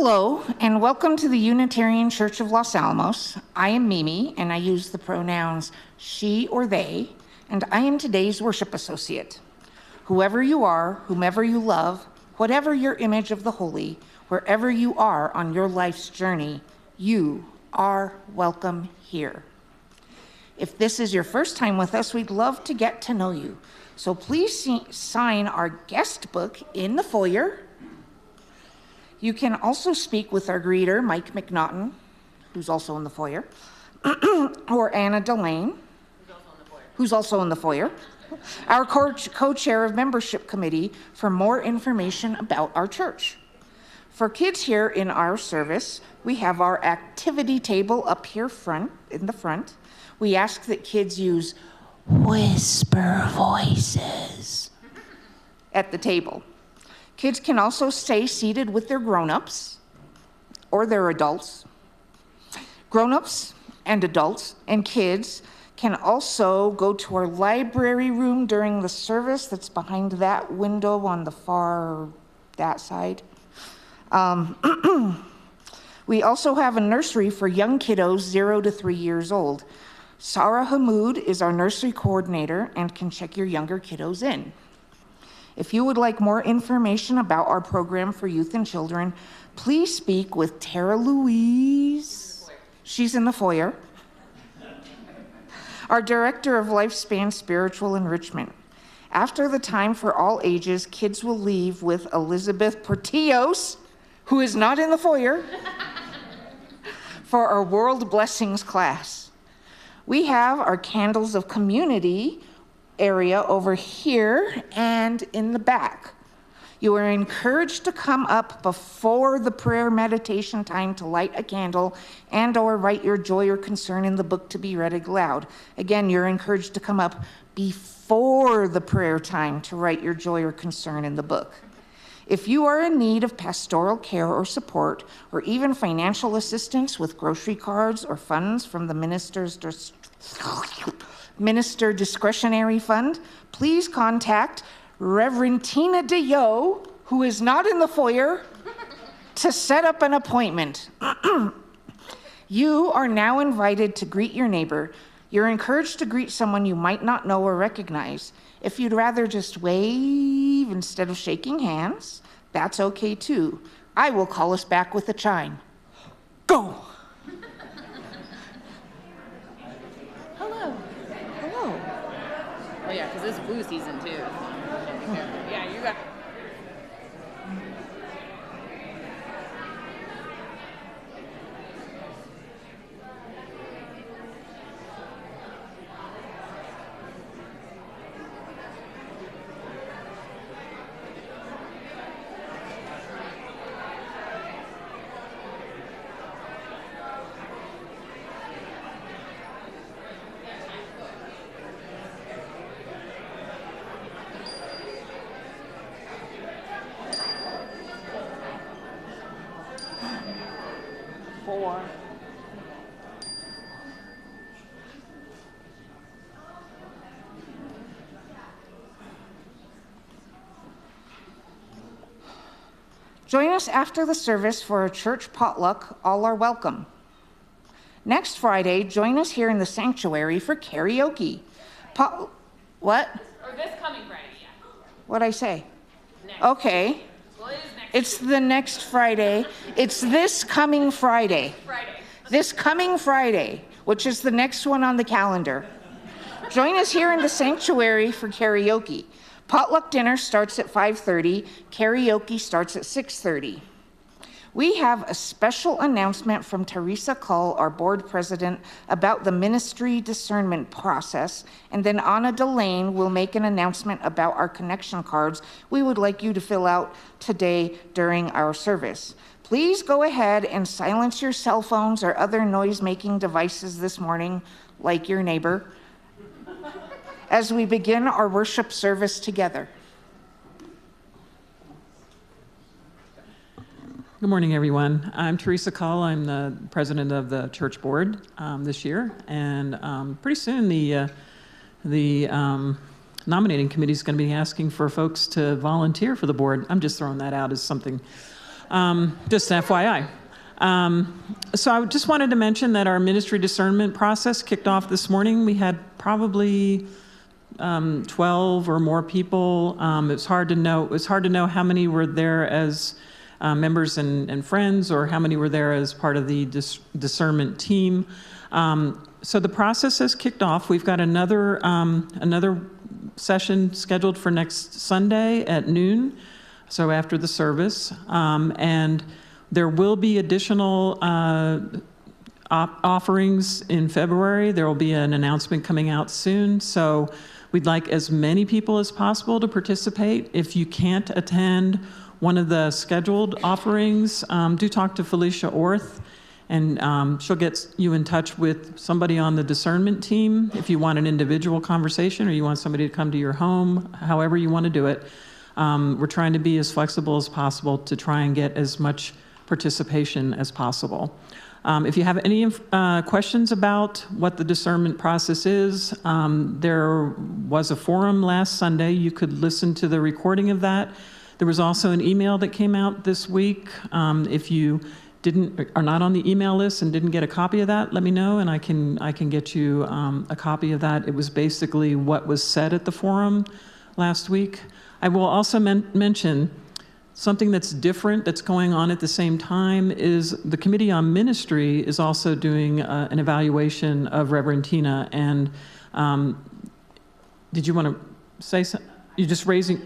Hello, and welcome to the Unitarian Church of Los Alamos. I am Mimi, and I use the pronouns she or they, and I am today's worship associate. Whoever you are, whomever you love, whatever your image of the holy, wherever you are on your life's journey, you are welcome here. If this is your first time with us, we'd love to get to know you. So please sign our guest book in the foyer. You can also speak with our greeter, Mike McNaughton, who's also in the foyer, or Anna Delane, who's also in the foyer, our co-chair of membership committee, for more information about our church. For kids here in our service, we have our activity table up here in the front. We ask that kids use whisper voices at the table. Kids can also stay seated with their grown-ups or their adults. Grown-ups and adults and kids can also go to our library room during the service that's behind that window on the that side. We also have a nursery for young kiddos 0 to 3 years old. Sarah Hamoud is our nursery coordinator and can check your younger kiddos in. If you would like more information about our program for youth and children, please speak with Terra Louise. She's in the foyer. Our director of Lifespan Spiritual Enrichment. After the time for all ages, kids will leave with Elizabeth Portillos, who is not in the foyer, for our World Blessings class. We have our Candles of Community area over here and in the back. You are encouraged to come up before the prayer meditation time to light a candle and or write your joy or concern in the book to be read aloud. Again, you're encouraged to come up before the prayer time to write your joy or concern in the book. If you are in need of pastoral care or support, or even financial assistance with grocery cards or funds from the Minister Discretionary Fund, please contact Reverend Tina DeYoe, who is not in the foyer, to set up an appointment. You are now invited to greet your neighbor. You're encouraged to greet someone you might not know or recognize. If you'd rather just wave instead of shaking hands, that's okay too. I will call us back with a chime. Go! Oh yeah, because it's flu season too. Yeah, you got. Join us after the service for a church potluck. All are welcome. Next Friday, join us here in the sanctuary for karaoke. What? Or this coming Friday, yeah. What'd I say? Next. Okay. Well, it is next. It's the next Friday. It's this coming Friday. This coming Friday, which is the next one on the calendar. Join us here in the sanctuary for karaoke. Potluck dinner starts at 5:30. Karaoke starts at 6:30. We have a special announcement from Teresa Cull, our board president, about the ministry discernment process, and then Anna Delane will make an announcement about our connection cards we would like you to fill out today during our service. Please go ahead and silence your cell phones or other noise-making devices this morning, like your neighbor, as we begin our worship service together. Good morning, everyone. I'm Teresa Cull. I'm the president of the church board this year, and pretty soon the nominating committee is going to be asking for folks to volunteer for the board. I'm just throwing that out as something Just FYI. So I just wanted to mention that our ministry discernment process kicked off this morning. We had probably 12 or more people. It was hard to know. It was hard to know how many were there as members and friends, or how many were there as part of the discernment team. So the process has kicked off. We've got another session scheduled for next Sunday at noon, so after the service, and there will be additional offerings in February. There will be an announcement coming out soon, so we'd like as many people as possible to participate. If you can't attend one of the scheduled offerings, do talk to Felicia Orth, and she'll get you in touch with somebody on the discernment team if you want an individual conversation or you want somebody to come to your home, however you want to do it. We're trying to be as flexible as possible to try and get as much participation as possible. If you have any questions about what the discernment process is, there was a forum last Sunday. You could listen to the recording of that. There was also an email that came out this week. If you are not on the email list and didn't get a copy of that, let me know, and I can get you a copy of that. It was basically what was said at the forum last week. I will also mention something that's different that's going on at the same time is the Committee on Ministry is also doing an evaluation of Reverend Tina. And did you want to say something? You're just raising...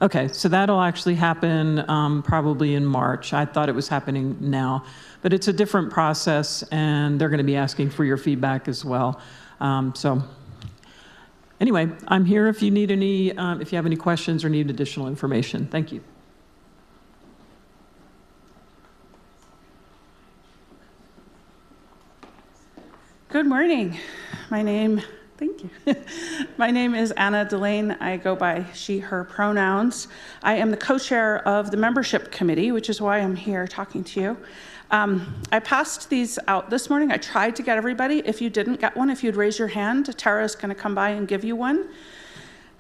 Okay, so that'll actually happen probably in March. I thought it was happening now, but it's a different process, and they're going to be asking for your feedback as well. So anyway, I'm here if you need any, if you have any questions or need additional information. Thank you. Good morning. Thank you. My name is Anna Delane. I go by she, her pronouns. I am the co-chair of the membership committee, which is why I'm here talking to you. I passed these out this morning. I tried to get everybody. If you didn't get one, if you'd raise your hand, Terra is going to come by and give you one.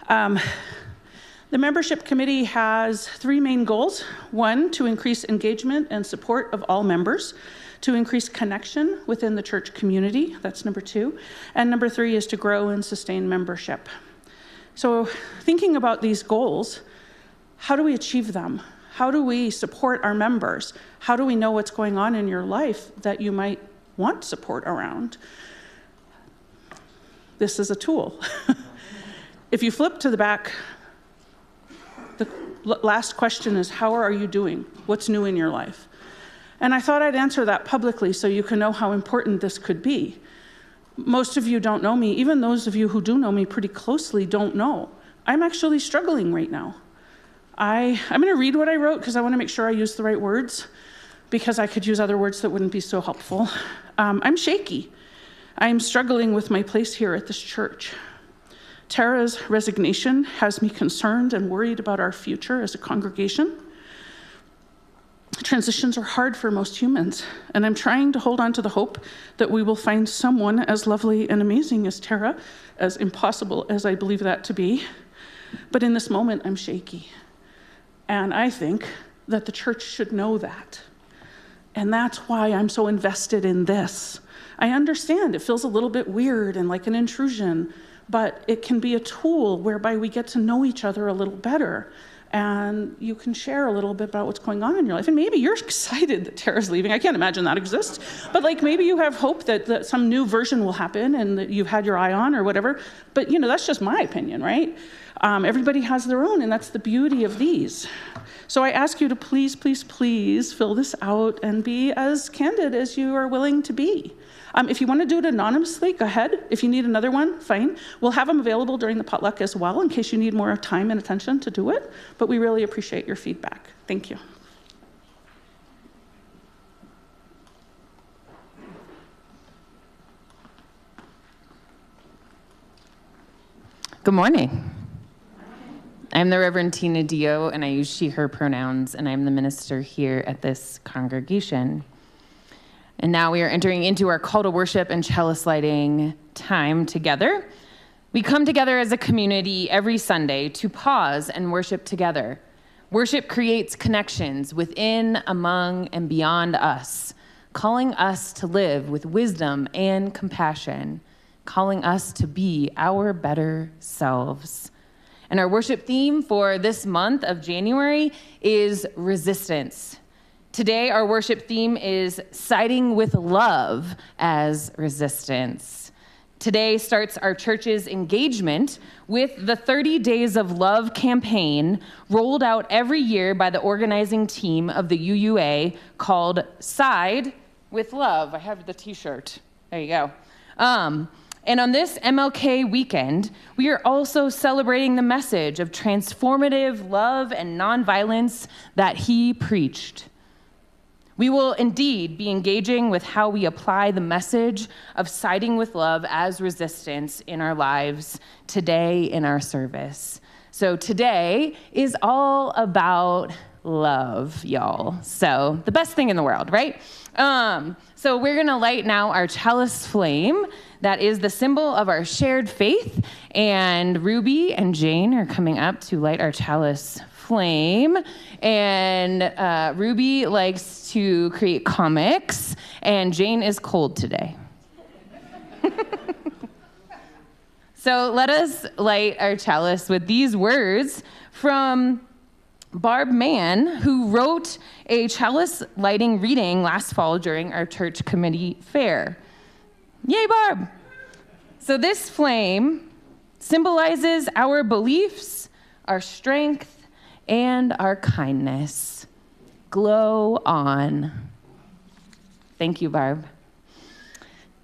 The membership committee has three main goals. One, to increase engagement and support of all members. To increase connection within the church community, that's number two. And number three is to grow and sustain membership. So thinking about these goals, how do we achieve them? How do we support our members? How do we know what's going on in your life that you might want support around? This is a tool. If you flip to the back, the last question is, how are you doing? What's new in your life? And I thought I'd answer that publicly so you can know how important this could be. Most of you don't know me. Even those of you who do know me pretty closely don't know. I'm actually struggling right now. I'm going to read what I wrote because I want to make sure I use the right words, because I could use other words that wouldn't be so helpful. I'm shaky. I'm struggling with my place here at this church. Terra's resignation has me concerned and worried about our future as a congregation. Transitions are hard for most humans, and I'm trying to hold on to the hope that we will find someone as lovely and amazing as Terra, as impossible as I believe that to be. But in this moment, I'm shaky. And I think that the church should know that. And that's why I'm so invested in this. I understand it feels a little bit weird and like an intrusion, but it can be a tool whereby we get to know each other a little better. And you can share a little bit about what's going on in your life. And maybe you're excited that Terra's leaving. I can't imagine that exists. But like maybe you have hope that some new version will happen and that you've had your eye on or whatever. But that's just my opinion, right? Everybody has their own, and that's the beauty of these. So I ask you to please, please, please fill this out and be as candid as you are willing to be. If you want to do it anonymously, go ahead. If you need another one, fine. We'll have them available during the potluck as well in case you need more time and attention to do it. But we really appreciate your feedback. Thank you. Good morning. I'm the Reverend Tina DeYoe, and I use she, her pronouns, and I'm the minister here at this congregation. And now we are entering into our call to worship and chalice lighting time together. We come together as a community every Sunday to pause and worship together. Worship creates connections within, among, and beyond us, calling us to live with wisdom and compassion, calling us to be our better selves. And our worship theme for this month of January is resistance. Today, our worship theme is siding with love as resistance. Today starts our church's engagement with the 30 Days of Love campaign rolled out every year by the organizing team of the UUA called Side with Love. I have the t-shirt. There you go. And on this MLK weekend, we are also celebrating the message of transformative love and nonviolence that he preached. We will indeed be engaging with how we apply the message of siding with love as resistance in our lives today in our service. So today is all about love, y'all. So the best thing in the world, right? So we're gonna light now our chalice flame. That is the symbol of our shared faith. And Ruby and Jane are coming up to light our chalice flame. And Ruby likes to create comics, and Jane is cold today. So let us light our chalice with these words from Barb Mann, who wrote a chalice lighting reading last fall during our church committee fair. Yay, Barb! So this flame symbolizes our beliefs, our strength, and our kindness. Glow on. Thank you, Barb.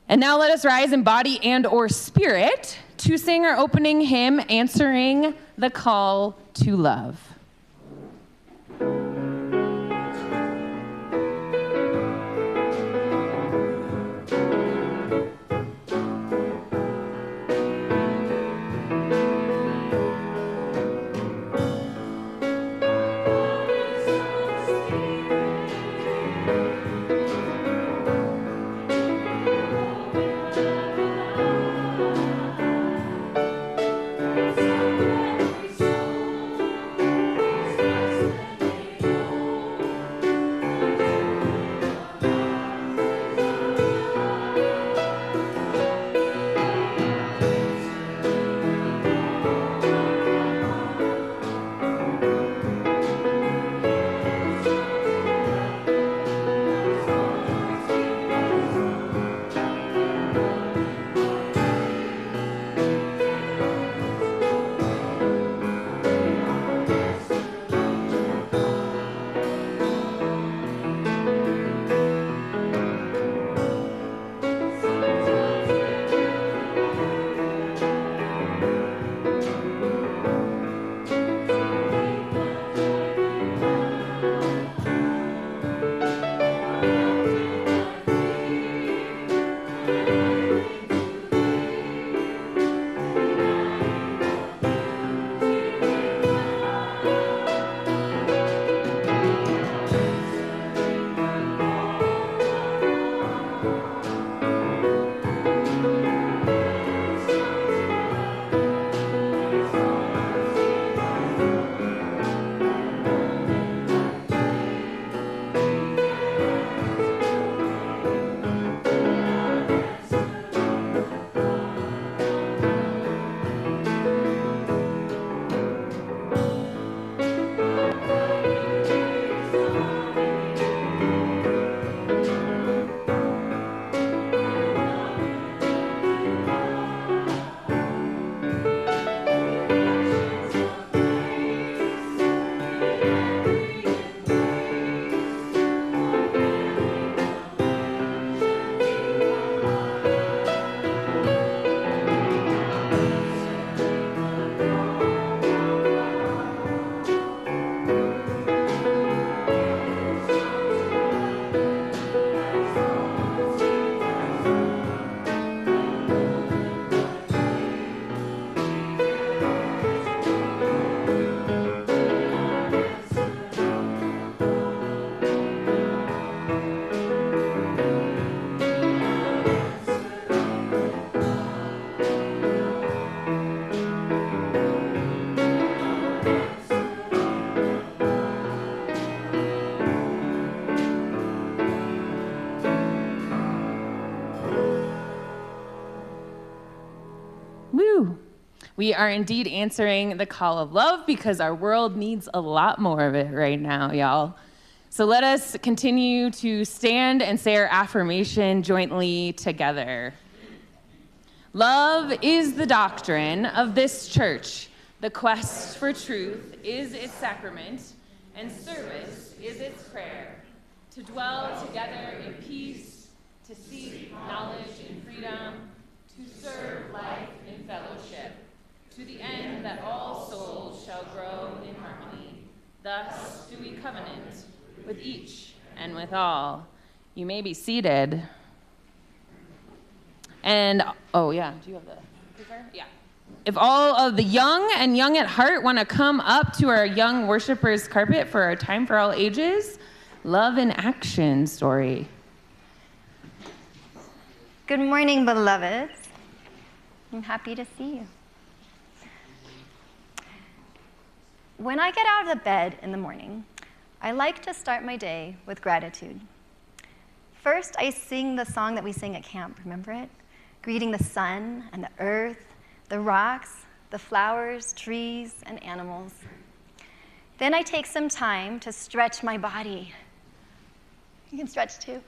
And now let us rise in body and or spirit to sing our opening hymn, Answering the Call to Love. We are indeed answering the call of love because our world needs a lot more of it right now, y'all. So let us continue to stand and say our affirmation jointly together. Love is the doctrine of this church. The quest for truth is its sacrament, and service is its prayer. To dwell together in peace, to seek knowledge in freedom, to serve life in fellowship, to the end that all souls shall grow in harmony. Thus do we covenant with each and with all. You may be seated. And, oh yeah, do you have the paper? Yeah. If all of the young and young at heart want to come up to our young worshipers carpet for our Time for All Ages Love in Action story. Good morning, beloveds. I'm happy to see you. When I get out of the bed in the morning, I like to start my day with gratitude. First, I sing the song that we sing at camp, remember it? Greeting the sun and the earth, the rocks, the flowers, trees, and animals. Then I take some time to stretch my body. You can stretch too.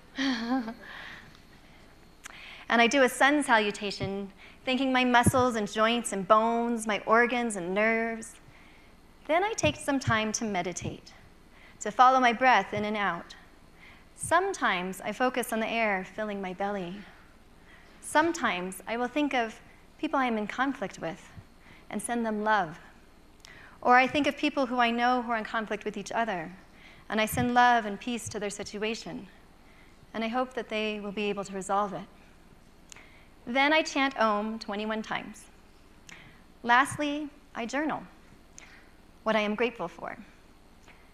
And I do a sun salutation, thanking my muscles and joints and bones, my organs and nerves. Then I take some time to meditate, to follow my breath in and out. Sometimes I focus on the air filling my belly. Sometimes I will think of people I am in conflict with and send them love. Or I think of people who I know who are in conflict with each other, and I send love and peace to their situation, and I hope that they will be able to resolve it. Then I chant Om 21 times. Lastly, I journal what I am grateful for.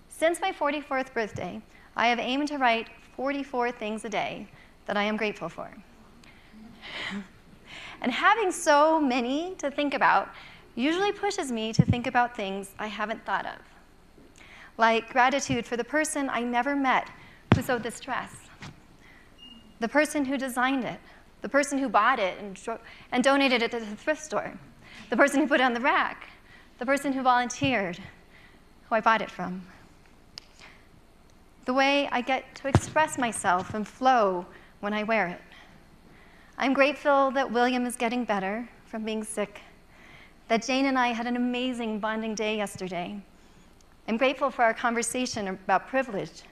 Since my 44th birthday, I have aimed to write 44 things a day that I am grateful for. And having so many to think about usually pushes me to think about things I haven't thought of, like gratitude for the person I never met who sewed this dress, the person who designed it, the person who bought it and donated it to the thrift store, the person who put it on the rack, the person who volunteered, who I bought it from. The way I get to express myself and flow when I wear it. I'm grateful that William is getting better from being sick, that Jane and I had an amazing bonding day yesterday. I'm grateful for our conversation about privilege,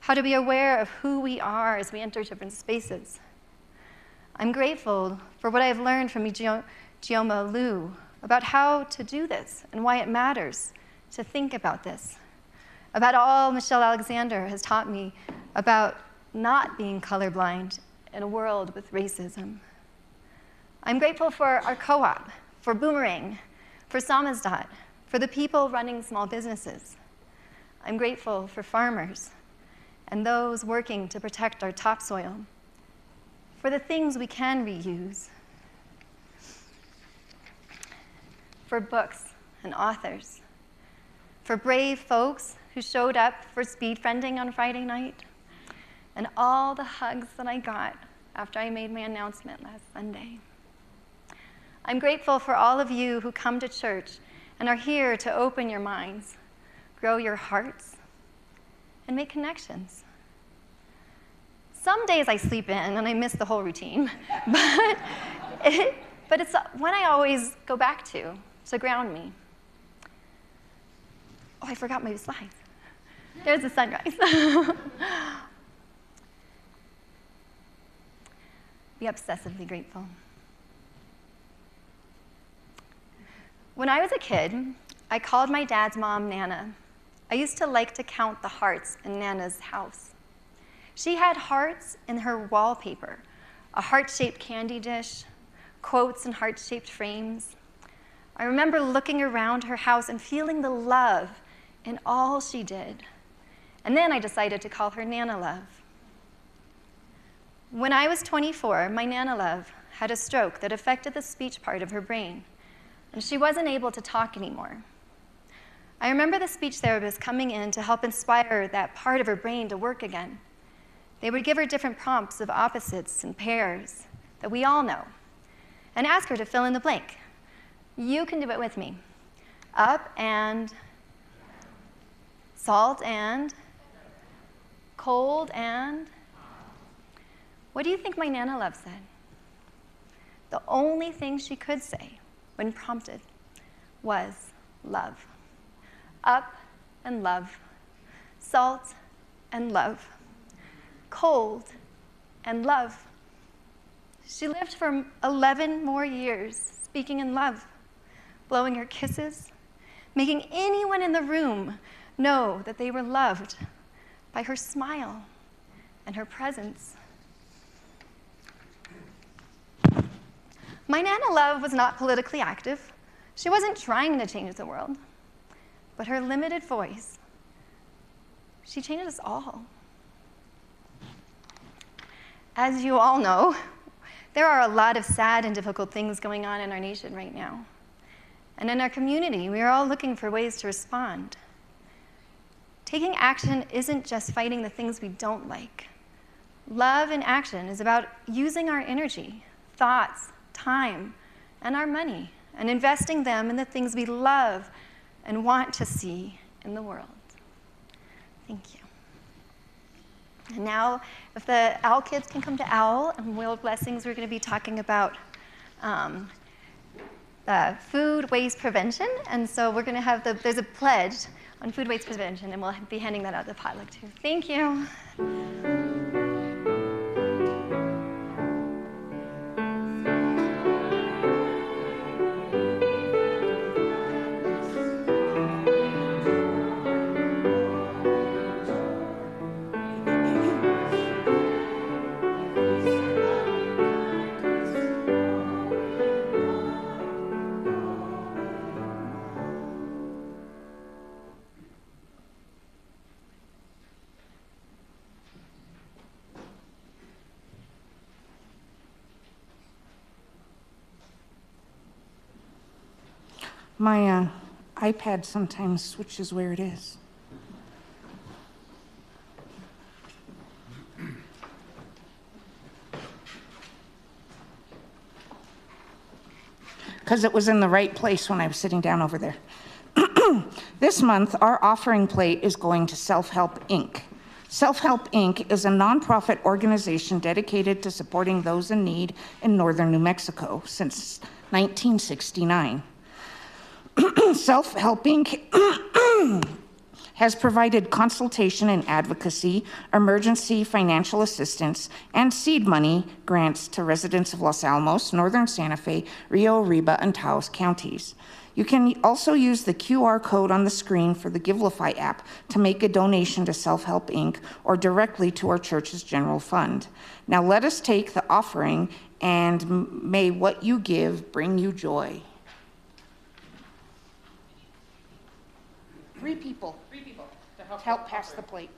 how to be aware of who we are as we enter different spaces. I'm grateful for what I've learned from Gioma Liu about how to do this and why it matters to think about this, about all Michelle Alexander has taught me about not being colorblind in a world with racism. I'm grateful for our co-op, for Boomerang, for Samizdat, for the people running small businesses. I'm grateful for farmers and those working to protect our topsoil, for the things we can reuse, for books and authors, for brave folks who showed up for speed friending on Friday night, and all the hugs that I got after I made my announcement last Sunday. I'm grateful for all of you who come to church and are here to open your minds, grow your hearts, and make connections. Some days I sleep in and I miss the whole routine, but it's when I always go back to ground me. Oh, I forgot my slides. There's the sunrise. Be obsessively grateful. When I was a kid, I called my dad's mom Nana. I used to like to count the hearts in Nana's house. She had hearts in her wallpaper, a heart-shaped candy dish, quotes in heart-shaped frames. I remember looking around her house and feeling the love in all she did. And then I decided to call her Nana Love. When I was 24, my Nana Love had a stroke that affected the speech part of her brain, and she wasn't able to talk anymore. I remember the speech therapist coming in to help inspire that part of her brain to work again. They would give her different prompts of opposites and pairs that we all know, and ask her to fill in the blank. You can do it with me. Up and salt and cold and what do you think my Nana Love said? The only thing she could say when prompted was love. Up and love. Salt and love. Cold and love. She lived for 11 more years speaking in love, blowing her kisses, making anyone in the room know that they were loved by her smile and her presence. My Nana Love was not politically active. She wasn't trying to change the world. But her limited voice, she changed us all. As you all know, there are a lot of sad and difficult things going on in our nation right now. And in our community, we are all looking for ways to respond. Taking action isn't just fighting the things we don't like. Love in action is about using our energy, thoughts, time, and our money, and investing them in the things we love and want to see in the world. Thank you. And now, if the OWL kids can come to OWL and World Blessings, we're going to be talking about food waste prevention. And so we're going to have there's a pledge on food waste prevention, and we'll be handing that out to the potluck too. Thank you. My iPad sometimes switches where it is. Because it was in the right place when I was sitting down over there. This month, our offering plate is going to Self-Help Inc. Self-Help Inc. is a nonprofit organization dedicated to supporting those in need in northern New Mexico since 1969. Self-Help Inc. has provided consultation and advocacy, emergency financial assistance, and seed money grants to residents of Los Alamos, northern Santa Fe, Rio Arriba, and Taos counties. You can also use the QR code on the screen for the Givelify app to make a donation to Self-Help Inc. or directly to our church's general fund. Now let us take the offering, and may what you give bring you joy. Three people to help pass the plate.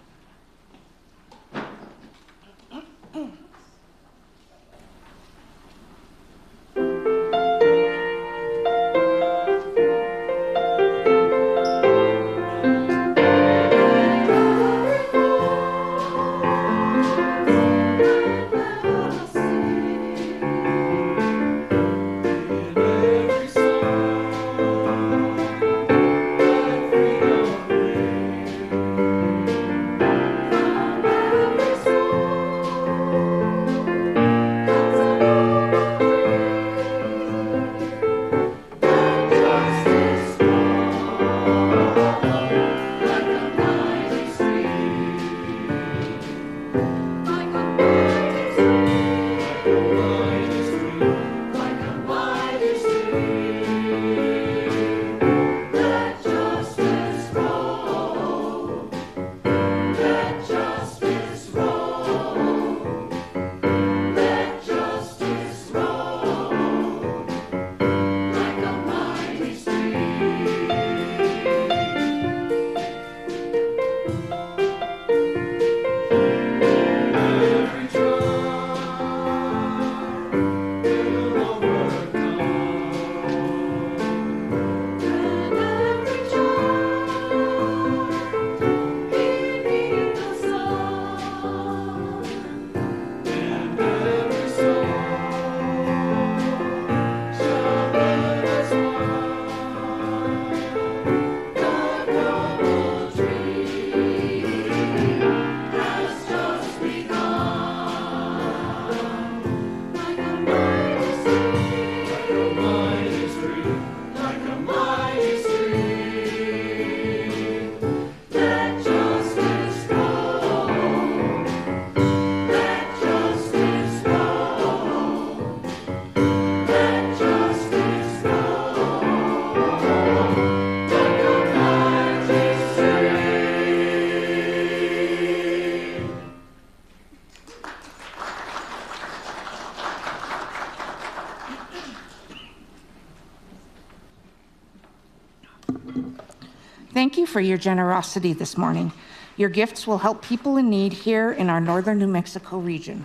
you for your generosity this morning. Your gifts will help people in need here in our northern New Mexico region.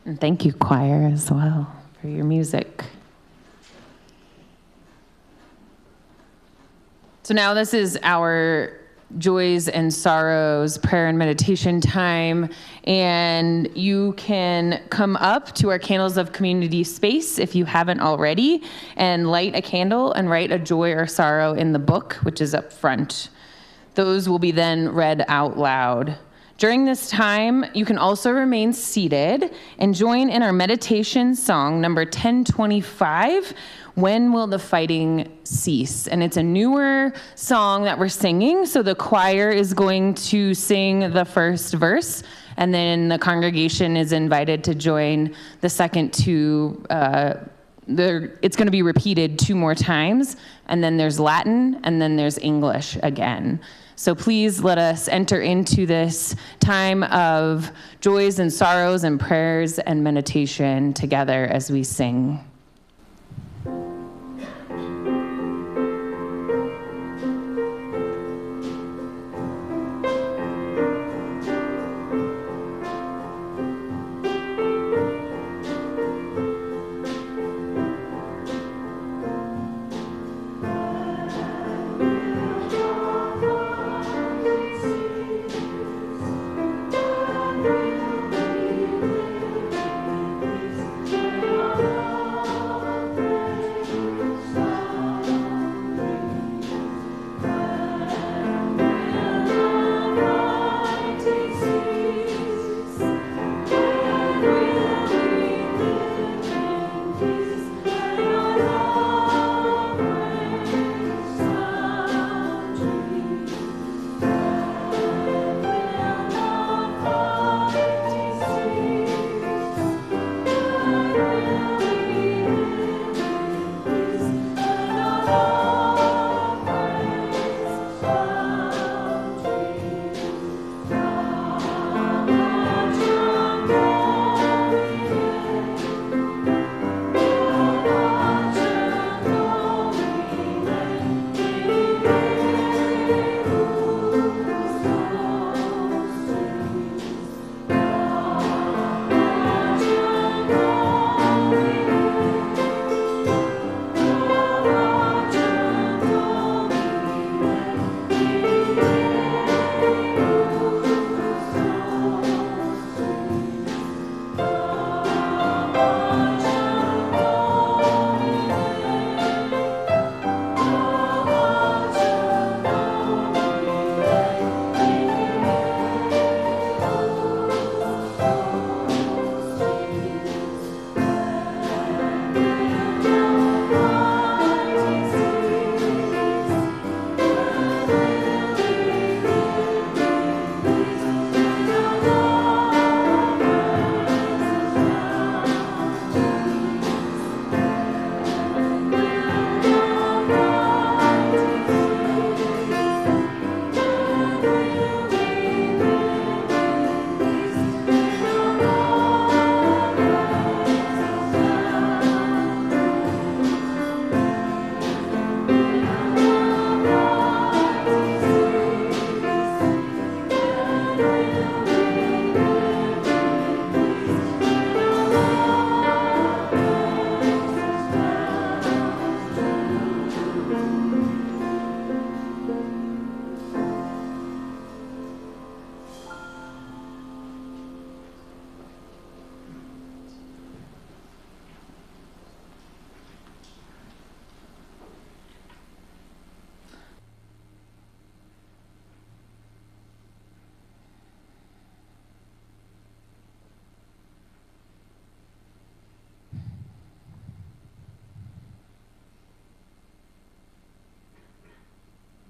And thank you, choir, as well, for your music. So now this is our joys and sorrows prayer and meditation time, and you can come up to our Candles of Community space if you haven't already and light a candle and write a joy or sorrow in the book, which is up front. Those will be then read out loud. During this time, you can also remain seated and join in our meditation song number 1025, When Will the Fighting Cease? And it's a newer song that we're singing, so the choir is going to sing the first verse, and then the congregation is invited to join the second two. It's going to be repeated 2 more times, and then there's Latin, and then there's English again. So please let us enter into this time of joys and sorrows and prayers and meditation together as we sing.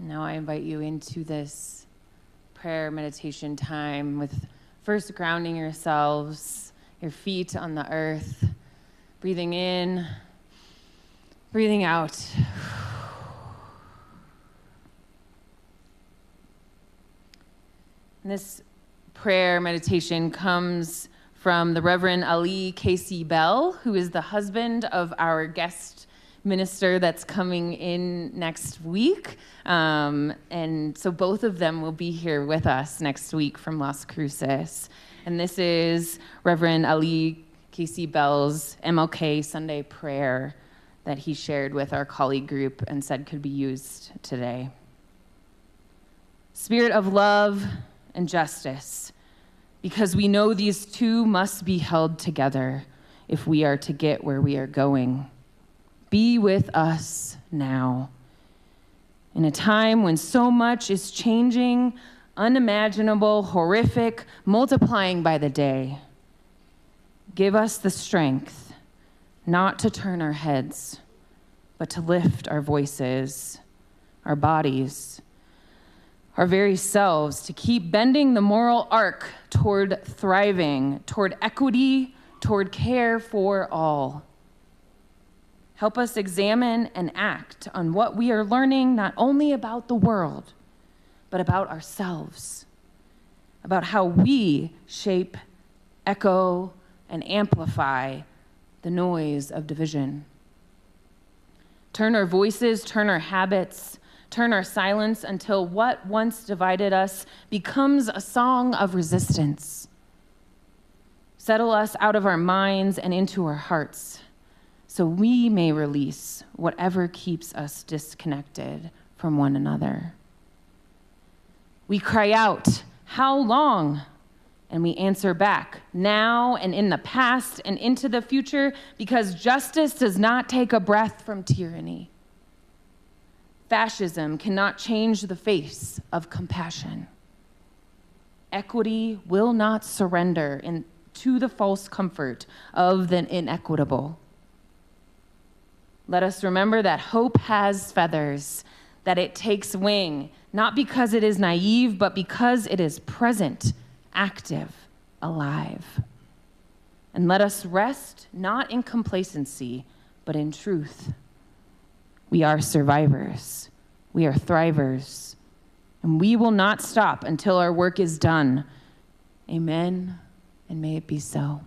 Now I invite you into this prayer meditation time with first grounding yourselves, your feet on the earth, breathing in, breathing out. And this prayer meditation comes from the Reverend Ali Casey Bell, who is the husband of our guest minister that's coming in next week. And so both of them will be here with us next week from Las Cruces. And this is Reverend Ali Casey Bell's MLK Sunday prayer that he shared with our colleague group and said could be used today. Spirit of love and justice, because we know these two must be held together if we are to get where we are going. Be with us now. In a time when so much is changing, unimaginable, horrific, multiplying by the day, give us the strength not to turn our heads, but to lift our voices, our bodies, our very selves, to keep bending the moral arc toward thriving, toward equity, toward care for all. Help us examine and act on what we are learning, not only about the world, but about ourselves, about how we shape, echo, and amplify the noise of division. Turn our voices, turn our habits, turn our silence until what once divided us becomes a song of resistance. Settle us out of our minds and into our hearts, so we may release whatever keeps us disconnected from one another. We cry out, "How long?" And we answer back, now and in the past and into the future, because justice does not take a breath from tyranny. Fascism cannot change the face of compassion. Equity will not surrender to the false comfort of the inequitable. Let us remember that hope has feathers, that it takes wing, not because it is naive, but because it is present, active, alive. And let us rest not in complacency, but in truth. We are survivors. We are thrivers. And we will not stop until our work is done. Amen, and may it be so.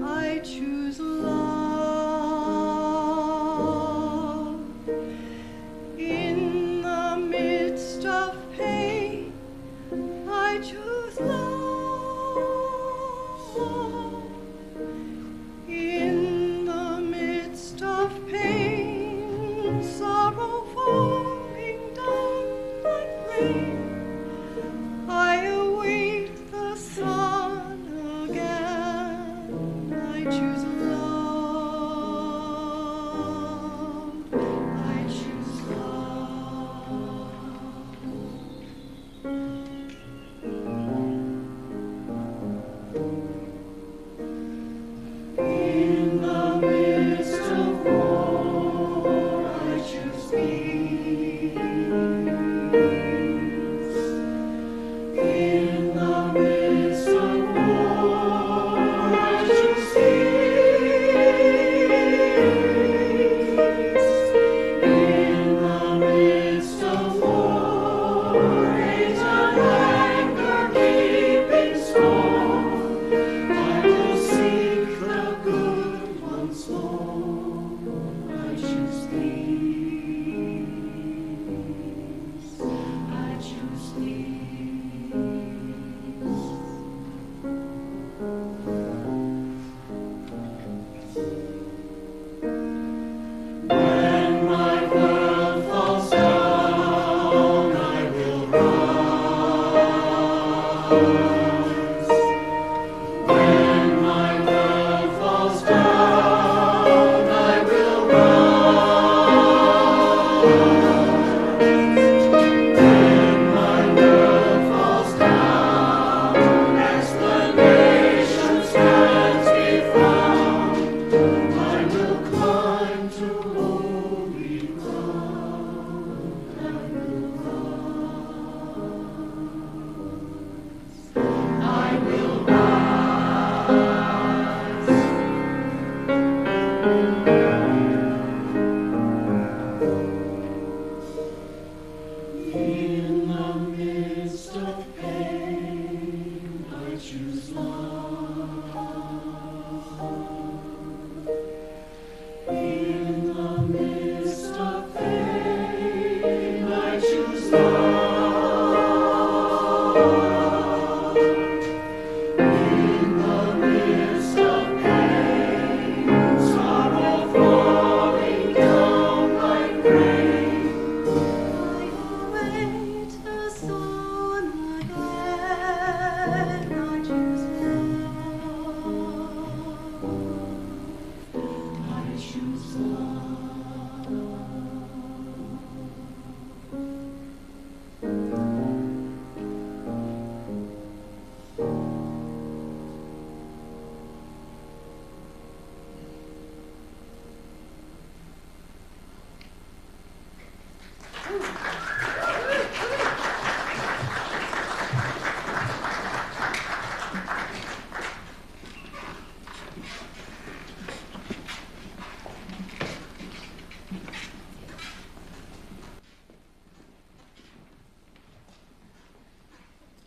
I choose thee.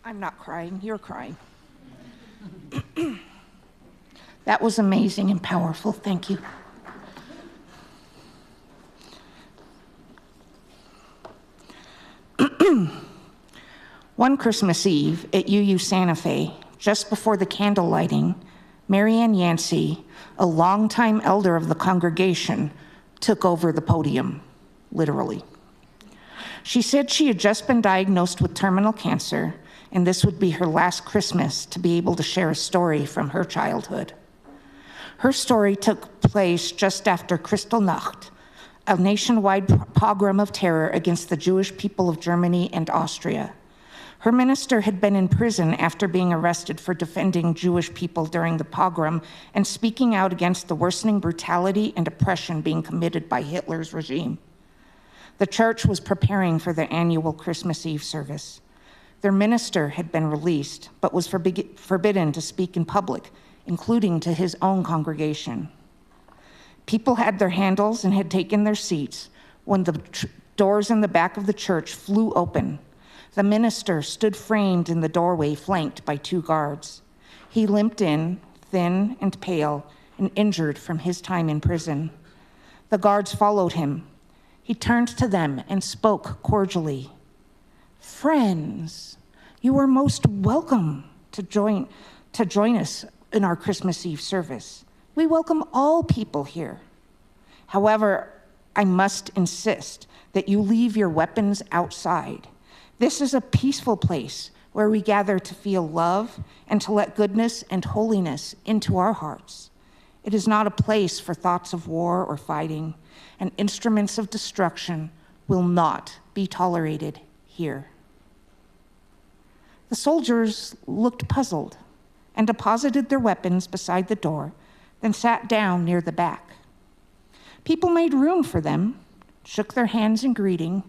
I'm not crying, you're crying. That was amazing and powerful, thank you. One Christmas Eve at UU Santa Fe, just before the candle lighting, Marianne Yancey, a longtime elder of the congregation, took over the podium, literally. She said she had just been diagnosed with terminal cancer, and this would be her last Christmas to be able to share a story from her childhood. Her story took place just after Kristallnacht, a nationwide pogrom of terror against the Jewish people of Germany and Austria. Her minister had been in prison after being arrested for defending Jewish people during the pogrom and speaking out against the worsening brutality and oppression being committed by Hitler's regime. The church was preparing for their annual Christmas Eve service. Their minister had been released, but was forbidden to speak in public, including to his own congregation. People had their handles and had taken their seats when the doors in the back of the church flew open. The minister stood framed in the doorway, flanked by 2 guards. He limped in, thin and pale, and injured from his time in prison. The guards followed him. He turned to them and spoke cordially. "Friends, you are most welcome to join us in our Christmas Eve service. We welcome all people here. However, I must insist that you leave your weapons outside. This is a peaceful place where we gather to feel love and to let goodness and holiness into our hearts. It is not a place for thoughts of war or fighting, and instruments of destruction will not be tolerated here." The soldiers looked puzzled and deposited their weapons beside the door, then sat down near the back. People made room for them, shook their hands in greeting,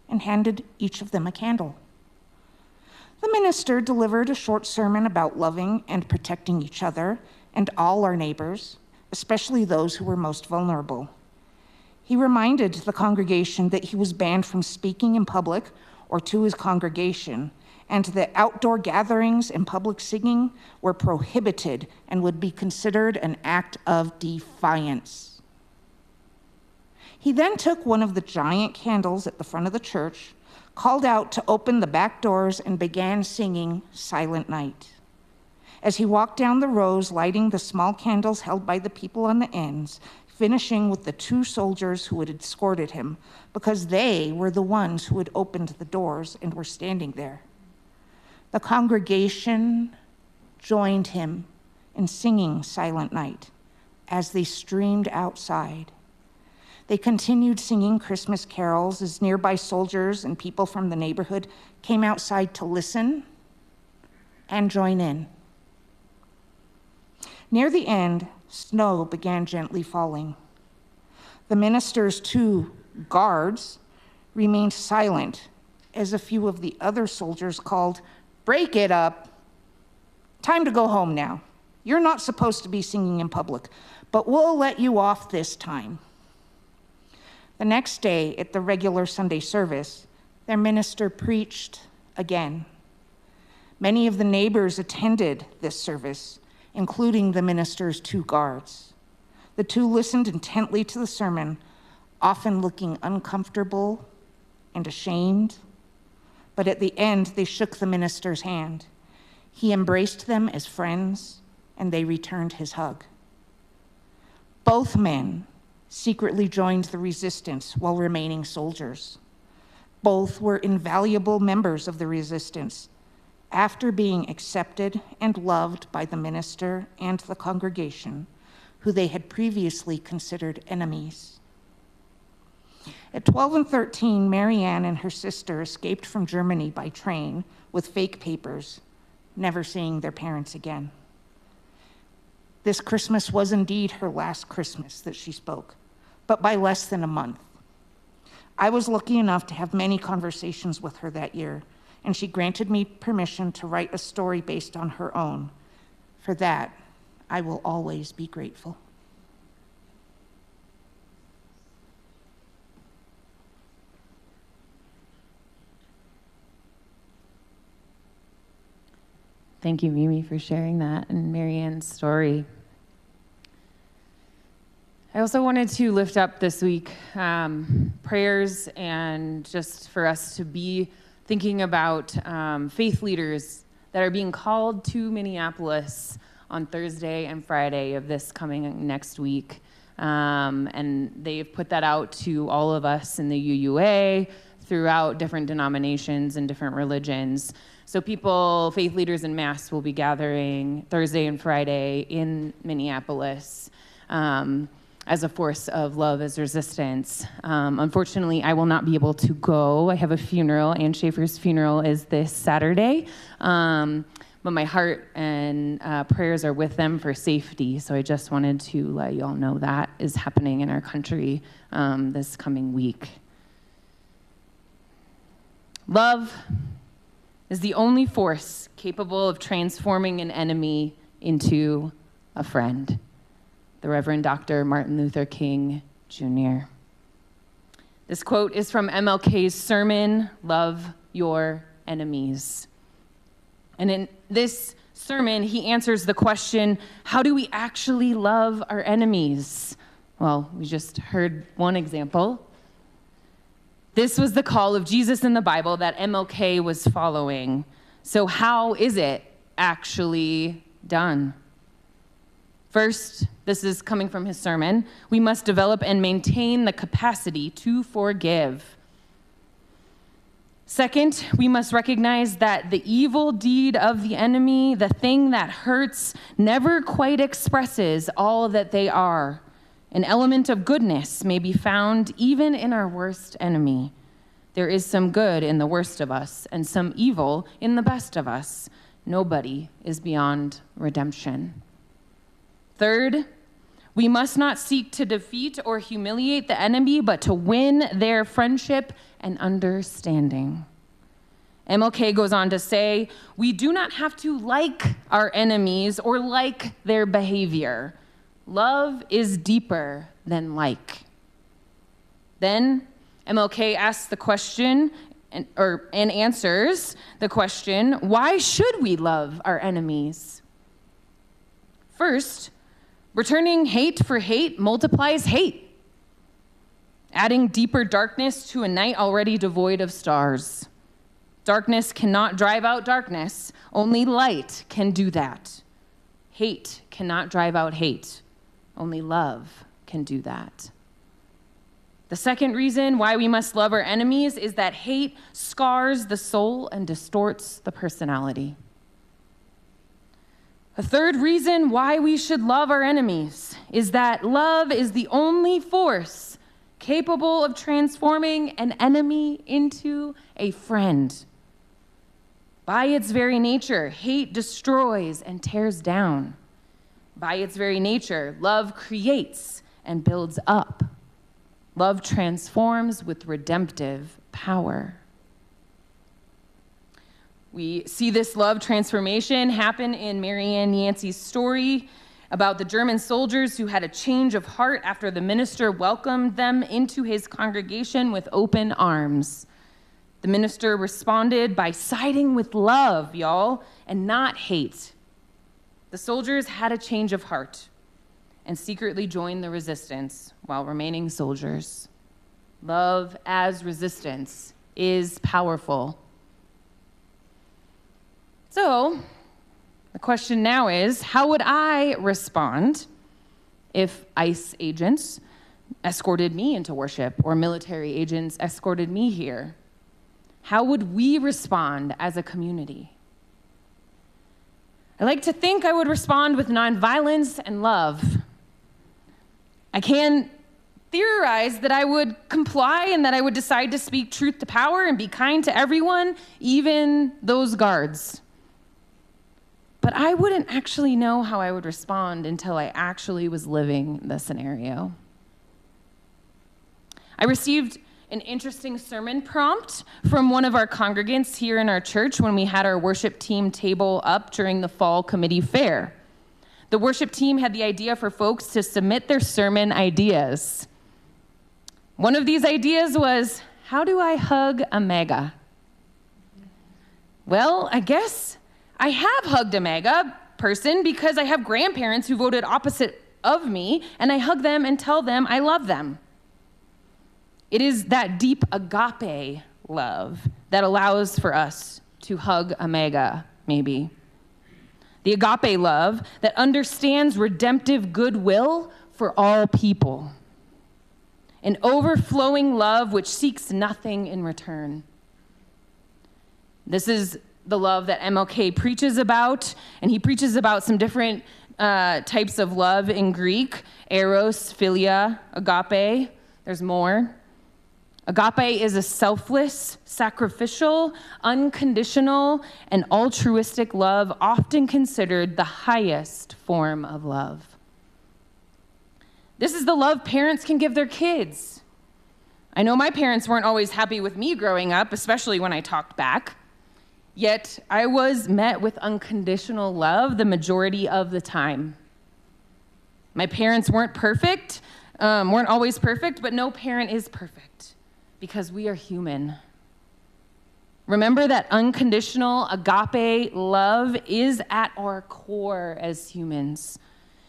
and handed each of them a candle. The minister delivered a short sermon about loving and protecting each other and all our neighbors, especially those who were most vulnerable. He reminded the congregation that he was banned from speaking in public or to his congregation, and that outdoor gatherings and public singing were prohibited and would be considered an act of defiance. He then took one of the giant candles at the front of the church, called out to open the back doors, and began singing Silent Night. As he walked down the rows, lighting the small candles held by the people on the ends, finishing with the 2 soldiers who had escorted him, because they were the ones who had opened the doors and were standing there. The congregation joined him in singing Silent Night as they streamed outside. They continued singing Christmas carols as nearby soldiers and people from the neighborhood came outside to listen and join in. Near the end, snow began gently falling. The minister's 2 guards remained silent as a few of the other soldiers called, "Break it up. Time to go home now. You're not supposed to be singing in public, but we'll let you off this time. The next day at the regular Sunday service, their minister preached again. Many of the neighbors attended this service, including the minister's 2 guards. The 2 listened intently to the sermon, often looking uncomfortable and ashamed. But at the end, they shook the minister's hand. He embraced them as friends, and they returned his hug. Both men secretly joined the resistance while remaining soldiers. Both were invaluable members of the resistance after being accepted and loved by the minister and the congregation, who they had previously considered enemies. At 12 and 13, Marianne and her sister escaped from Germany by train with fake papers, never seeing their parents again. This Christmas was indeed her last Christmas that she spoke, but by less than a month. I was lucky enough to have many conversations with her that year, and she granted me permission to write a story based on her own. For that, I will always be grateful. Thank you, Mimi, for sharing that and Marianne's story. I also wanted to lift up this week prayers and just for us to be thinking about faith leaders that are being called to Minneapolis on Thursday and Friday of this coming next week. And they've put that out to all of us in the UUA throughout different denominations and different religions. So people, faith leaders en masse, will be gathering Thursday and Friday in Minneapolis as a force of love as resistance. Unfortunately, I will not be able to go. I have a funeral. Ann Schaefer's funeral is this Saturday. But my heart and prayers are with them for safety. So I just wanted to let you all know that is happening in our country this coming week. Love is the only force capable of transforming an enemy into a friend. The Reverend Dr. Martin Luther King, Jr. This quote is from MLK's sermon, Love Your Enemies. And in this sermon, he answers the question, how do we actually love our enemies? Well, we just heard one example. This was the call of Jesus in the Bible that MLK was following. So how is it actually done? First, this is coming from his sermon, we must develop and maintain the capacity to forgive. Second, we must recognize that the evil deed of the enemy, the thing that hurts, never quite expresses all that they are. An element of goodness may be found even in our worst enemy. There is some good in the worst of us and some evil in the best of us. Nobody is beyond redemption. Third, we must not seek to defeat or humiliate the enemy, but to win their friendship and understanding. MLK goes on to say, we do not have to like our enemies or like their behavior. Love is deeper than like. Then MLK asks the question and answers the question, why should we love our enemies? First, returning hate for hate multiplies hate, adding deeper darkness to a night already devoid of stars. Darkness cannot drive out darkness. Only light can do that. Hate cannot drive out hate. Only love can do that. The second reason why we must love our enemies is that hate scars the soul and distorts the personality. A third reason why we should love our enemies is that love is the only force capable of transforming an enemy into a friend. By its very nature, hate destroys and tears down. By its very nature, love creates and builds up. Love transforms with redemptive power. We see this love transformation happen in Marianne Yancey's story. about the German soldiers who had a change of heart after the minister welcomed them into his congregation with open arms. The minister responded by siding with love, y'all, and not hate. The soldiers had a change of heart and secretly joined the resistance while remaining soldiers. Love as resistance is powerful. So, the question now is, how would I respond if ICE agents escorted me into worship or military agents escorted me here? How would we respond as a community? I like to think I would respond with nonviolence and love. I can theorize that I would comply and that I would decide to speak truth to power and be kind to everyone, even those guards. But I wouldn't actually know how I would respond until I actually was living the scenario. I received an interesting sermon prompt from one of our congregants here in our church when we had our worship team table up during the fall committee fair. The worship team had the idea for folks to submit their sermon ideas. One of these ideas was, how do I hug a mega? Well, I guess I have hugged a mega person because I have grandparents who voted opposite of me, and I hug them and tell them I love them. It is that deep agape love that allows for us to hug a mega, maybe. The agape love that understands redemptive goodwill for all people. An overflowing love which seeks nothing in return. This is the love that MLK preaches about, and he preaches about some different types of love in Greek: eros, philia, agape. There's more. Agape is a selfless, sacrificial, unconditional, and altruistic love, often considered the highest form of love. This is the love parents can give their kids. I know my parents weren't always happy with me growing up, especially when I talked back. Yet I was met with unconditional love the majority of the time. My parents weren't perfect, weren't always perfect, but no parent is perfect because we are human. Remember that unconditional agape love is at our core as humans.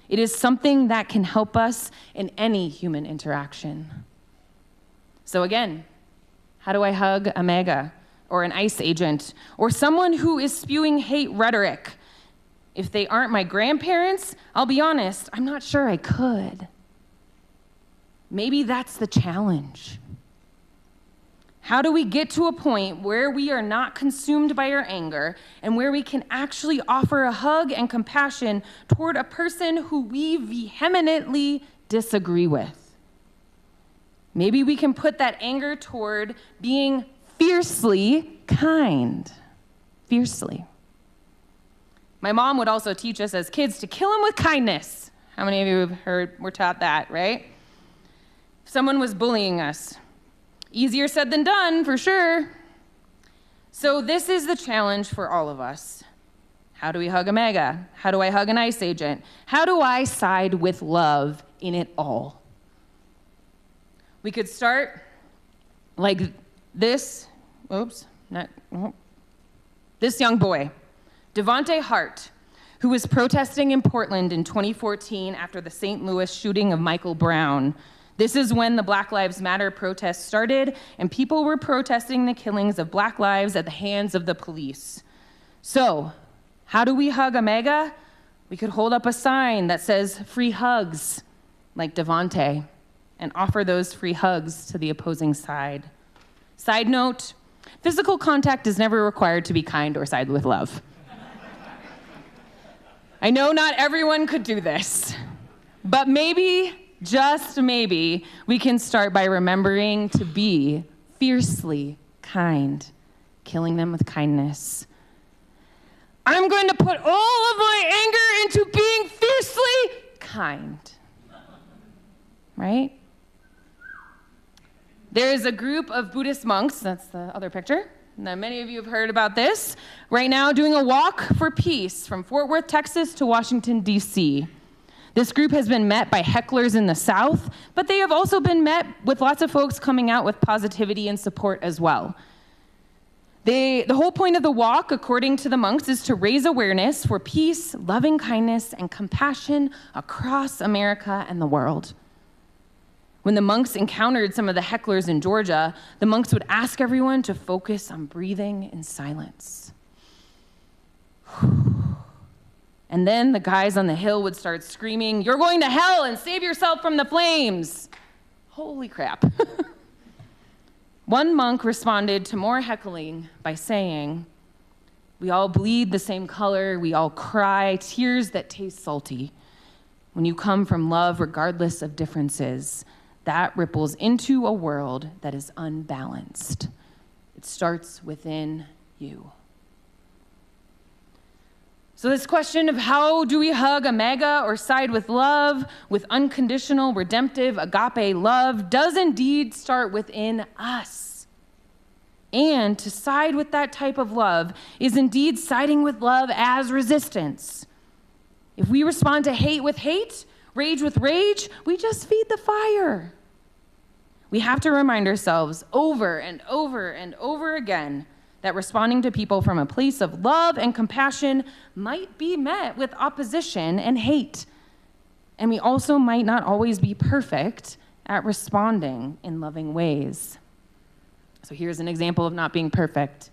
It is something that can help us in any human interaction. So again, how do I hug a mega or an ICE agent or someone who is spewing hate rhetoric? If they aren't my grandparents, I'll be honest, I'm not sure I could. Maybe that's the challenge. How do we get to a point where we are not consumed by our anger and where we can actually offer a hug and compassion toward a person who we vehemently disagree with? Maybe we can put that anger toward being fiercely kind. Fiercely. My mom would also teach us as kids to kill him with kindness. How many of you have were taught that, right? If someone was bullying us. Easier said than done, for sure. So this is the challenge for all of us. How do we hug a mega? How do I hug an ICE agent? How do I side with love in it all? We could start like this. This young boy, Devonte Hart, who was protesting in Portland in 2014 after the St. Louis shooting of Michael Brown. This is when the Black Lives Matter protests started, and people were protesting the killings of Black lives at the hands of the police. So, how do we hug a mega? We could hold up a sign that says free hugs, like Devonte, and offer those free hugs to the opposing side. Side note, physical contact is never required to be kind or side with love. I know not everyone could do this, but maybe, just maybe, we can start by remembering to be fiercely kind, killing them with kindness. I'm going to put all of my anger into being fiercely kind. Right? There is a group of Buddhist monks, that's the other picture. Now, many of you have heard about this. Right now, doing a walk for peace from Fort Worth, Texas to Washington, D.C. This group has been met by hecklers in the South, but they have also been met with lots of folks coming out with positivity and support as well. The whole point of the walk, according to the monks, is to raise awareness for peace, loving kindness, and compassion across America and the world. When the monks encountered some of the hecklers in Georgia, the monks would ask everyone to focus on breathing in silence. And then the guys on the hill would start screaming, "You're going to hell and save yourself from the flames." Holy crap. One monk responded to more heckling by saying, "We all bleed the same color, we all cry tears that taste salty. When you come from love regardless of differences, that ripples into a world that is unbalanced. It starts within you." So this question of how do we hug a mega or side with love, with unconditional, redemptive, agape love, does indeed start within us. And to side with that type of love is indeed siding with love as resistance. If we respond to hate with hate, rage with rage, we just feed the fire. We have to remind ourselves over and over and over again that responding to people from a place of love and compassion might be met with opposition and hate. And we also might not always be perfect at responding in loving ways. So here's an example of not being perfect.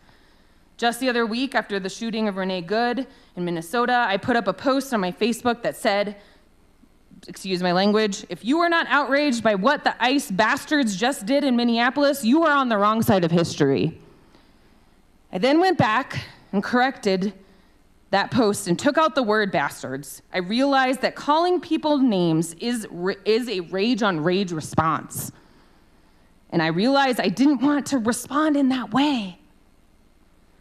Just the other week, after the shooting of Renae Good in Minnesota, I put up a post on my Facebook that said, excuse my language, "If you are not outraged by what the ICE bastards just did in Minneapolis, you are on the wrong side of history." I then went back and corrected that post and took out the word bastards. I realized that calling people names is a rage on rage response. And I realized I didn't want to respond in that way.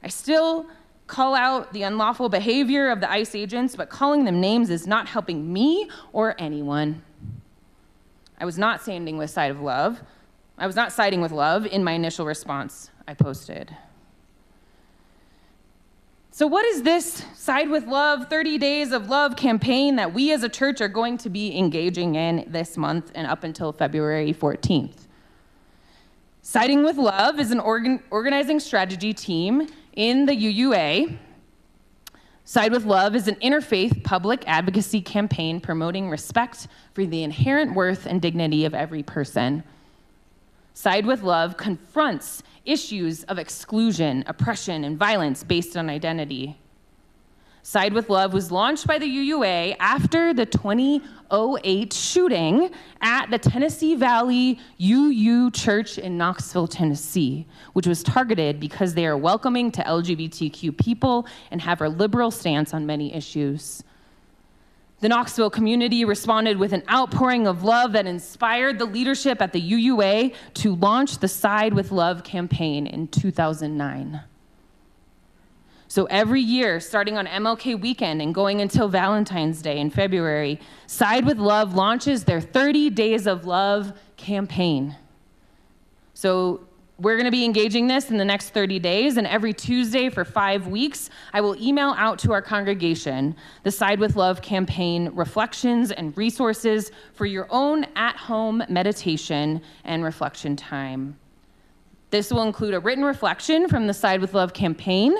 I still call out the unlawful behavior of the ICE agents, but calling them names is not helping me or anyone. I was not siding with love. I was not siding with love in my initial response I posted. So what is this Side with Love 30 Days of Love campaign that we as a church are going to be engaging in this month and up until February 14th? Siding with Love is an organizing strategy team in the UUA. Side with Love is an interfaith public advocacy campaign promoting respect for the inherent worth and dignity of every person. Side with Love confronts issues of exclusion, oppression, and violence based on identity. Side with Love was launched by the UUA after the 2008 shooting at the Tennessee Valley UU Church in Knoxville, Tennessee, which was targeted because they are welcoming to LGBTQ people and have a liberal stance on many issues. The Knoxville community responded with an outpouring of love that inspired the leadership at the UUA to launch the Side with Love campaign in 2009. So every year, starting on MLK weekend and going until Valentine's Day in February, Side with Love launches their 30 Days of Love campaign. So we're going to be engaging this in the next 30 days, and every Tuesday for 5 weeks, I will email out to our congregation the Side with Love campaign reflections and resources for your own at-home meditation and reflection time. This will include a written reflection from the Side with Love campaign,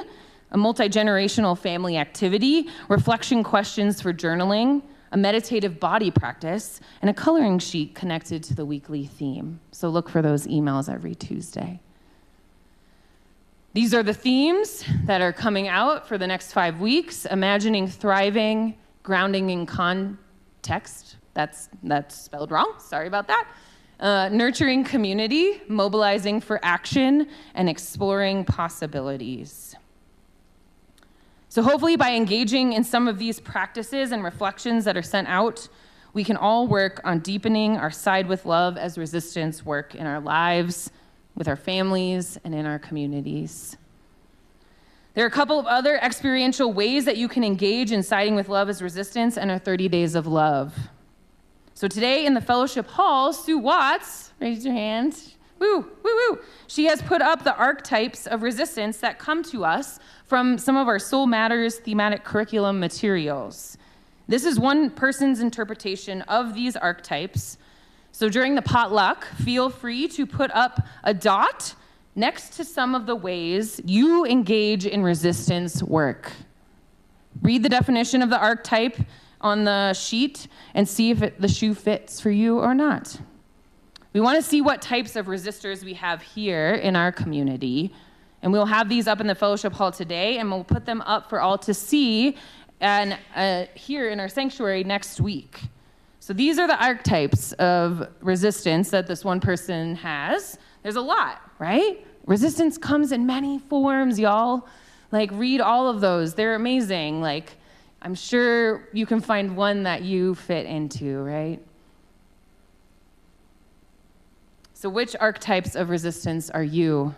a multi-generational family activity, reflection questions for journaling, a meditative body practice, and a coloring sheet connected to the weekly theme. So look for those emails every Tuesday. These are the themes that are coming out for the next 5 weeks: imagining thriving, grounding in context. That's spelled wrong, sorry about that. Nurturing community, mobilizing for action, and exploring possibilities. So hopefully by engaging in some of these practices and reflections that are sent out, we can all work on deepening our Side with Love as resistance work in our lives, with our families, and in our communities. There are a couple of other experiential ways that you can engage in siding with love as resistance and our 30 Days of Love. So today in the fellowship hall, Sue Watts, raise your hand. Woo, woo, woo. She has put up the archetypes of resistance that come to us from some of our Soul Matters thematic curriculum materials. This is one person's interpretation of these archetypes. So during the potluck, feel free to put up a dot next to some of the ways you engage in resistance work. Read the definition of the archetype on the sheet and see if the shoe fits for you or not. We want to see what types of resistors we have here in our community. And we'll have these up in the fellowship hall today, and we'll put them up for all to see and here in our sanctuary next week. So these are the archetypes of resistance that this one person has. There's a lot, right? Resistance comes in many forms, y'all. Like, read all of those. They're amazing. Like, I'm sure you can find one that you fit into, right? So which archetypes of resistance are you?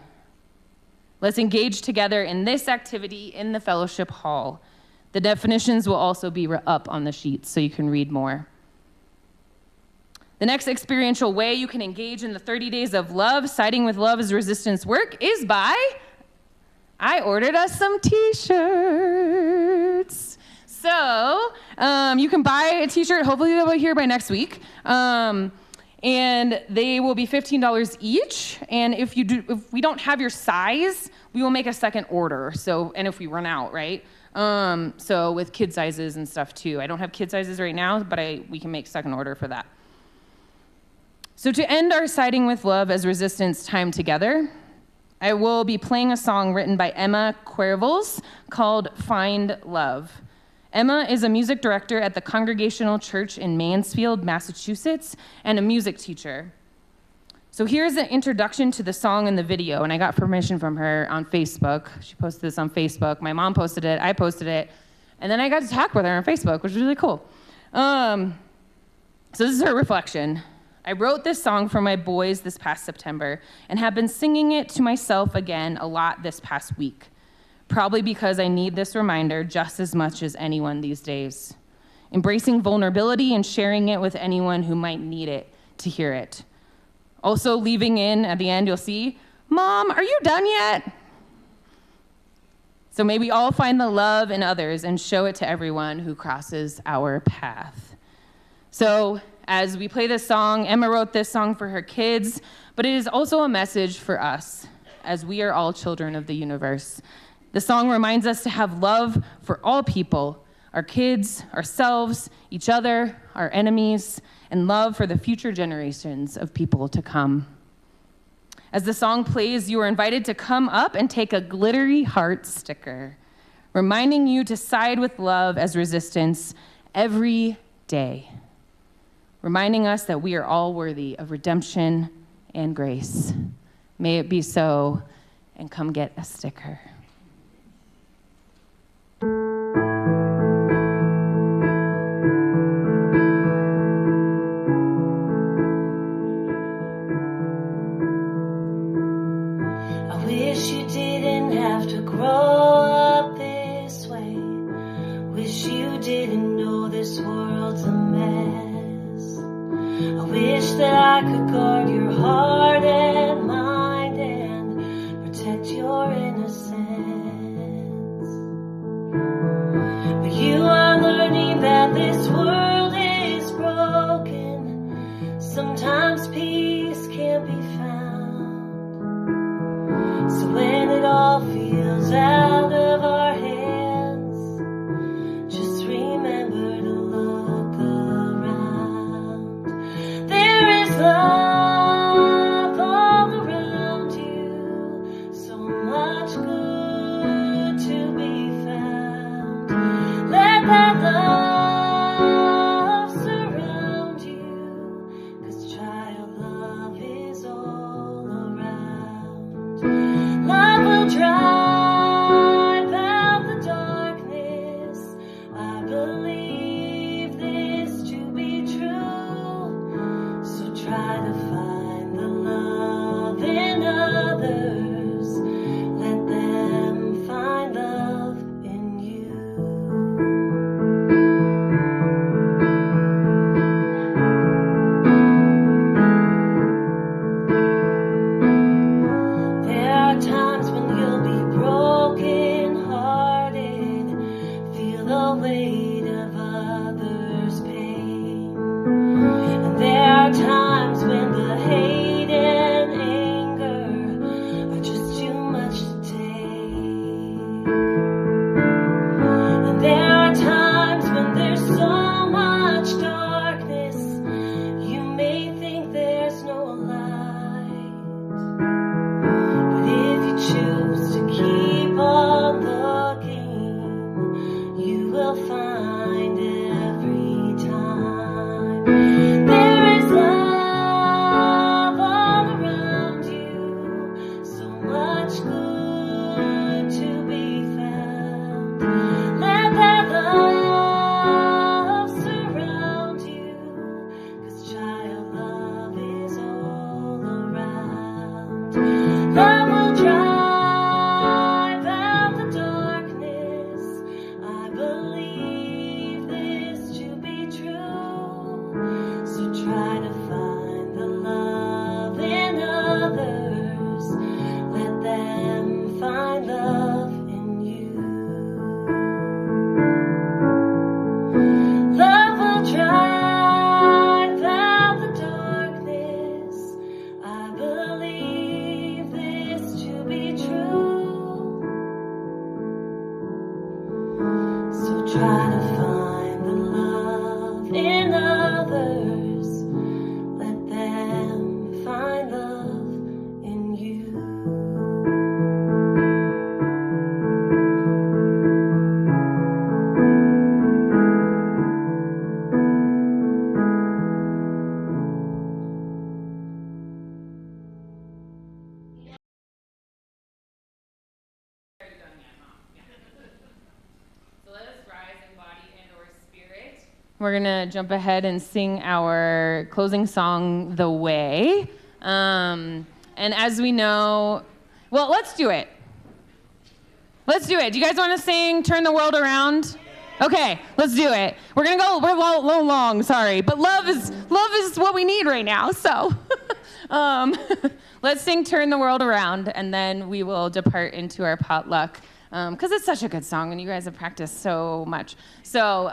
Let's engage together in this activity in the fellowship hall. The definitions will also be up on the sheets so you can read more. The next experiential way you can engage in the 30 days of love, siding with love as resistance work, is by, I ordered us some t-shirts. So you can buy a t-shirt. Hopefully they'll be here by next week. And they will be $15 each. And if we don't have your size, we will make a second order. So, and if we run out, right? So with kid sizes and stuff too. I don't have kid sizes right now, but we can make second order for that. So to end our siding with love as resistance time together, I will be playing a song written by Emma Cuervals called Find Love. Emma is a music director at the Congregational Church in Mansfield, Massachusetts, and a music teacher. So here's an introduction to the song and the video, and I got permission from her on Facebook. She posted this on Facebook. My mom posted it, I posted it, and then I got to talk with her on Facebook, which was really cool. So this is her reflection. I wrote this song for my boys this past September and have been singing it to myself again a lot this past week. Probably because I need this reminder just as much as anyone these days. Embracing vulnerability and sharing it with anyone who might need it to hear it. Also leaving in, at the end, you'll see, Mom, are you done yet? So may we all find the love in others and show it to everyone who crosses our path. So as we play this song, Emma wrote this song for her kids, but it is also a message for us, as we are all children of the universe. The song reminds us to have love for all people, our kids, ourselves, each other, our enemies, and love for the future generations of people to come. As the song plays, you are invited to come up and take a glittery heart sticker, reminding you to side with love as resistance every day, reminding us that we are all worthy of redemption and grace. May it be so, and come get a sticker. Grow up this way. Wish you didn't know this world's a mess. I wish that I could guard your heart and mind and protect your innocence. But you are learning that this world is broken. Sometimes peace can't be found. So when it all feels out of our hands, just remember to look around. There is love all around you, so much good to be found. Let that love surround you, 'cause child love is all around. Love will drive out the darkness. I believe this to be true. So try to find the love in others. Let them find love in you. There are times when you'll be broken hearted, feel the weight of others' try to find the love in others. Let them find love in you. We're going to jump ahead and sing our closing song, The Way. And as we know, well, let's do it. Let's do it. Do you guys want to sing Turn the World Around? Okay, let's do it. We're going to go, we're a little long, sorry. But love is what we need right now, so. Let's sing Turn the World Around, and then we will depart into our potluck. Because it's such a good song, and you guys have practiced so much. So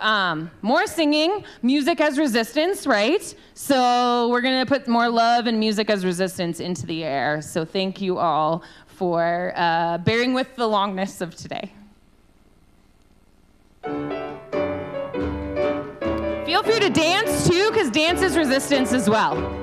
more singing, music as resistance, right? So we're going to put more love and music as resistance into the air. So thank you all for bearing with the longness of today. Feel free to dance, too, because dance is resistance as well.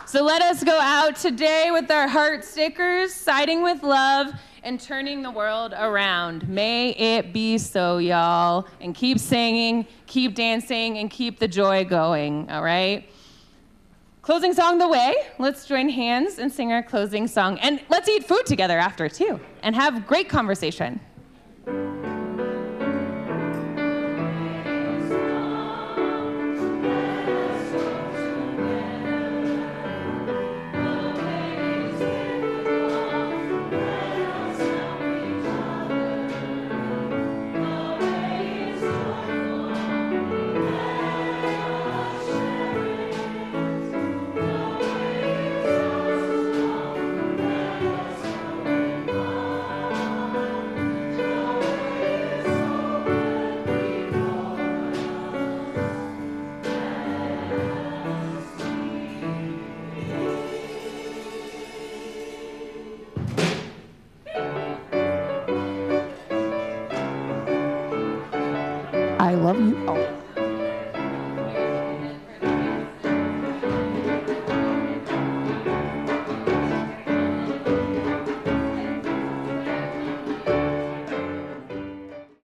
So let us go out today with our heart stickers, siding with love, and turning the world around. May it be so, y'all. And keep singing, keep dancing, and keep the joy going, all right? Closing song, The Way. Let's join hands and sing our closing song. And let's eat food together after, too, and have great conversation.